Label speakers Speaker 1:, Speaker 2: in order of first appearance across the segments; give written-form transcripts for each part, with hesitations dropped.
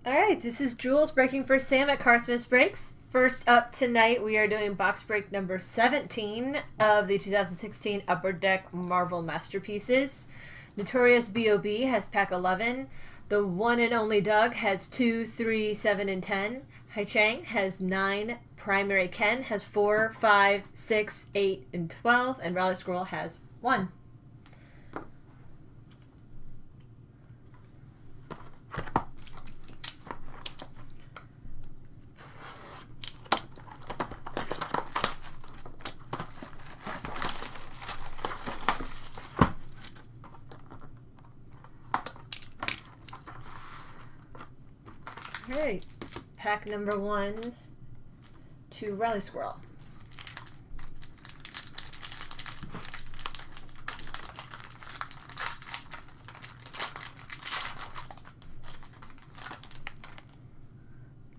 Speaker 1: Alright, this is Jules breaking for Sam at Carsmith Breaks. First up tonight, we are doing box break number 17 of the 2016 Upper Deck Marvel Masterpieces. Notorious B.O.B. has pack 11. The one and only Doug has 2, 3, 7, and 10. Hai Chang has 9. Primary Ken has 4, 5, 6, 8, and 12. And Raleigh Squirrel has 1. Alright, pack number 1 to Raleigh Squirrel.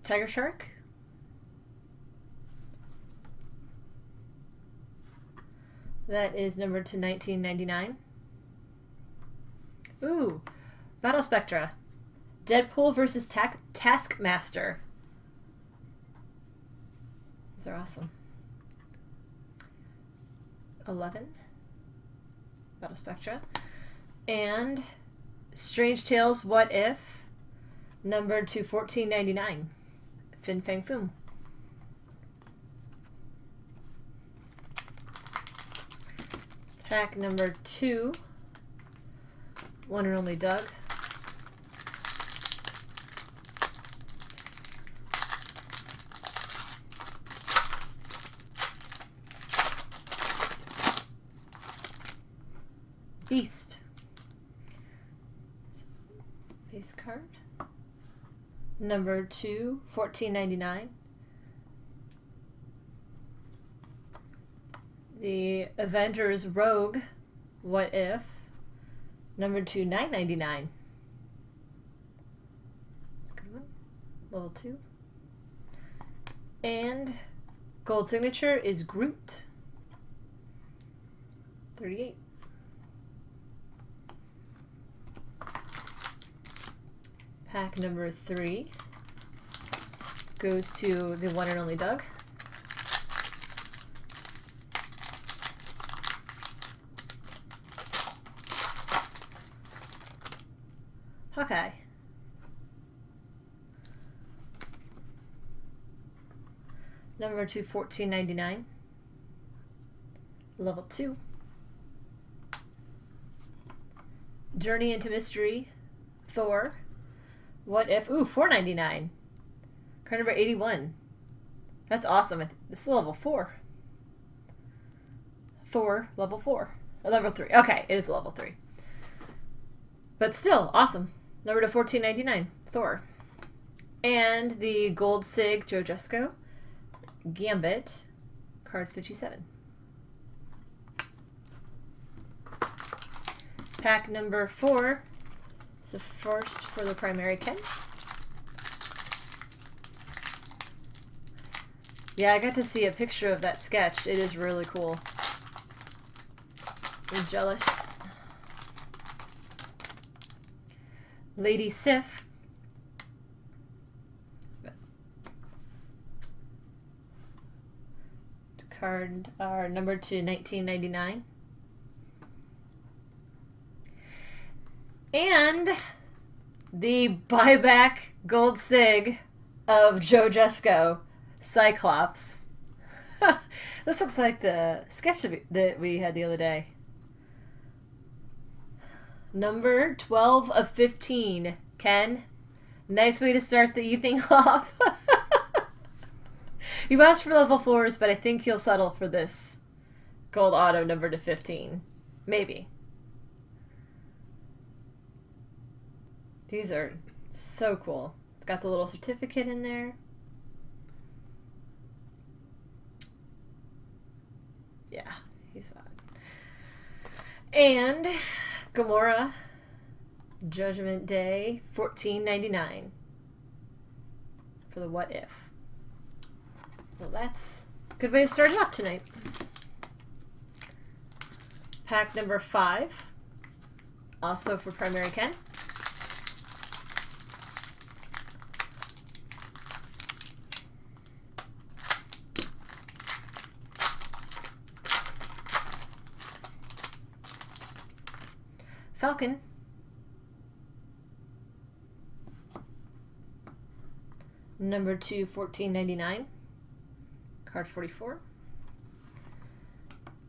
Speaker 1: Tiger Shark. That is numbered to 1999. Ooh, Battle Spectra. Deadpool versus Taskmaster. These are awesome. 11. Battle Spectra. And Strange Tales What If, numbered to 1499. Fin Fang Foom. Pack number 2. One and only Doug. Beast. Base card. Number 2, 1499. The Avengers Rogue, What If, number 2, 999. That's a good one. Level 2. And gold signature is Groot. 38. Pack number 3 goes to the one and only Doug. Hawkeye. Number 2, 1499. Level 2. Journey into Mystery, Thor. What If? Ooh, $4.99. Card number 81. That's awesome. This is level 4. Thor, level 4. Level 3. Okay, it is level 3. But still, awesome. Number to 14.99. Thor. And the Gold Sig Joe Jusko. Gambit. Card 57. Pack number 4. The first for the primary Ken. Yeah, I got to see a picture of that sketch. It is really cool. I'm jealous. Lady Sif. Card are numbered to 1999. And the buyback gold sig of Joe Jusko, Cyclops. This looks like the sketch that we had the other day. Number 12 of 15. Ken, nice way to start the evening off. You asked for level 4s, but I think you'll settle for this gold auto number to 15. Maybe. These are so cool. It's got the little certificate in there. Yeah, he's that. And Gamora, Judgment Day, $14.99 for the What If. Well, that's a good way to start it off tonight. Pack number 5, also for Primary Ken. Falcon. Number 2, $14.99. Card 44.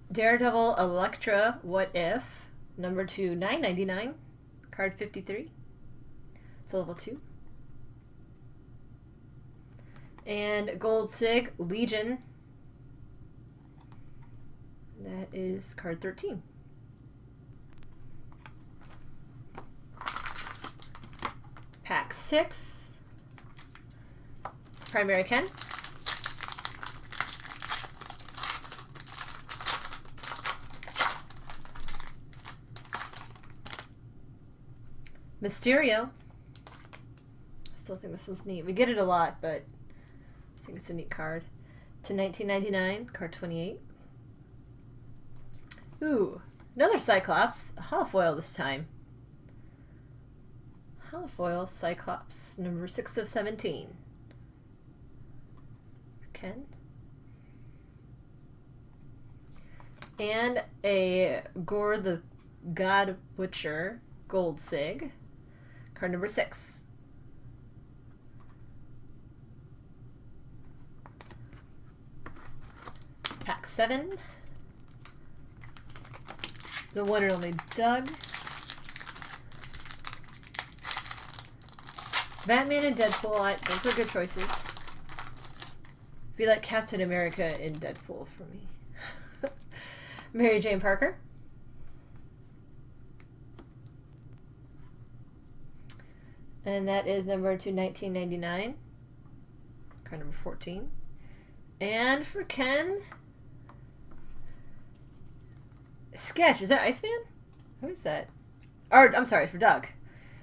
Speaker 1: Daredevil Elektra, What If? Number 2, $9.99. Card 53. It's a level 2. And Gold Sig, Legion. That is card 13. Pack 6. Primary Ken. Mysterio. I still think this is neat. We get it a lot, but I think it's a neat card. To $19.99, card 28. Ooh, another Cyclops. Holofoil this time. Holofoil Cyclops, number 6 of 17. Ken. And a Gore the God Butcher Gold Sig. Card number 6. Pack 7. The one and only Doug. Batman and Deadpool, those are good choices. Be like Captain America in Deadpool for me. Mary Jane Parker. And that is number 2, $19.99. Card number 14. And for Ken, Sketch. Is that Iceman? Who is that? Or, I'm sorry, for Doug.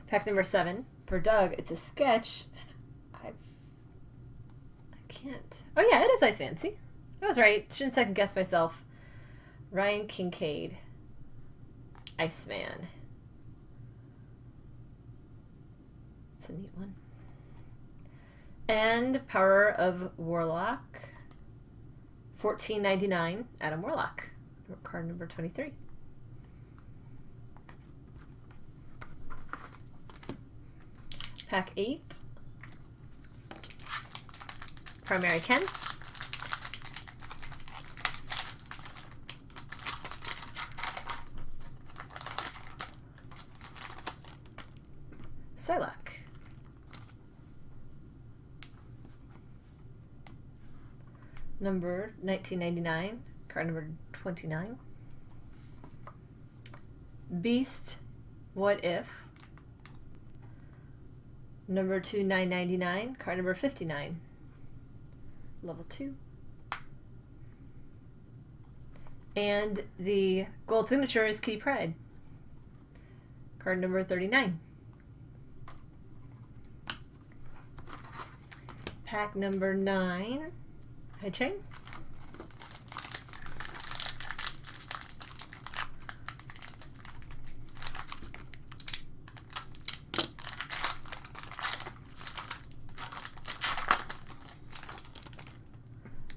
Speaker 1: Pack number 7. For Doug, it's a sketch. I can't. Oh, yeah, it is Iceman. See? I was right. Shouldn't second guess myself. Ryan Kincaid. Iceman. It's a neat one. And Power of Warlock. $14.99. Adam Warlock. Card number 23. Pack 8. Primary Ken. Psylocke. Number 1999. Card number 29. Beast, What If? Number 2, $9.99. Card number 59. Level 2. And the gold signature is Kitty Pryde. Card number 39. Pack number 9. Hi, Chain.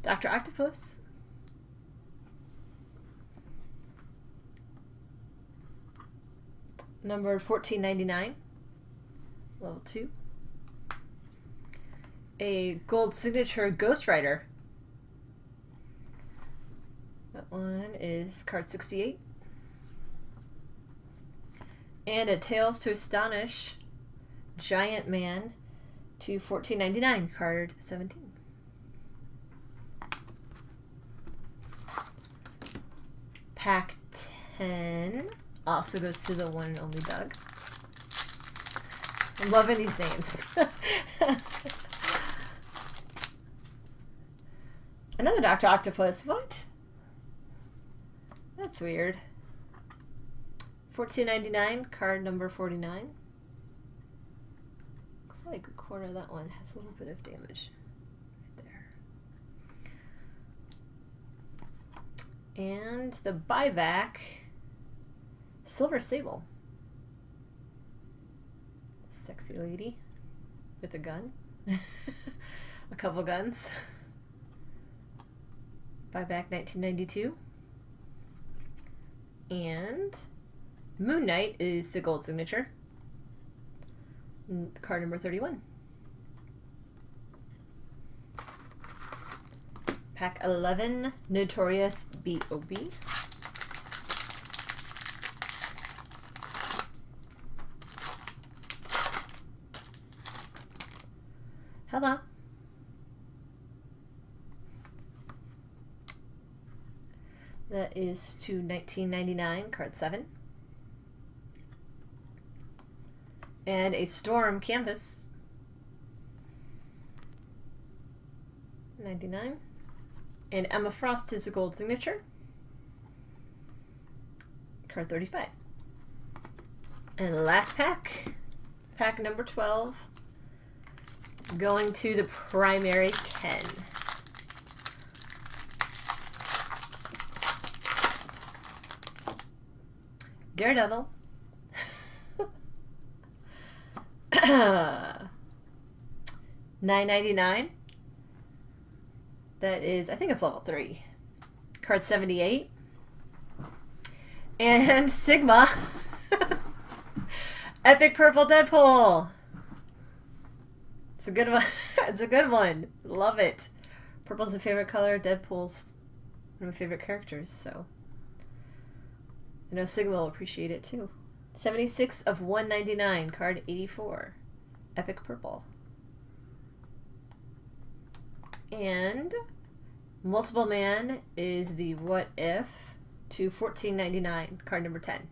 Speaker 1: Dr. Octopus. Number 14.99. Level 2. A gold signature Ghost Rider. That one is card 68. And a Tales to Astonish Giant Man to $14.99, card 17. Pack 10 also goes to the one and only Doug. I'm loving these names. Another Dr. Octopus. What? That's weird. $14.99, card number 49. Looks like the corner of that one has a little bit of damage right there. And the buyback, Silver Sable. Sexy lady with a gun. A couple guns. Buyback 1992. And Moon Knight is the gold signature. Card number 31. Pack 11, Notorious B.O.B. Hello. That is to 1999, card 7. And a Storm canvas. 99. And Emma Frost is a gold signature. Card 35. And last pack. Pack number 12. Going to the primary Ken. Daredevil. $9.99. That is, I think it's level 3. Card 78. And Sigma. Epic Purple Deadpool. It's a good one. It's a good one. Love it. Purple's my favorite color. Deadpool's one of my favorite characters, so I know Sigma will appreciate it too. 76 of 199, card 84. Epic Purple. And Multiple Man is the What If to $14.99, card number 10.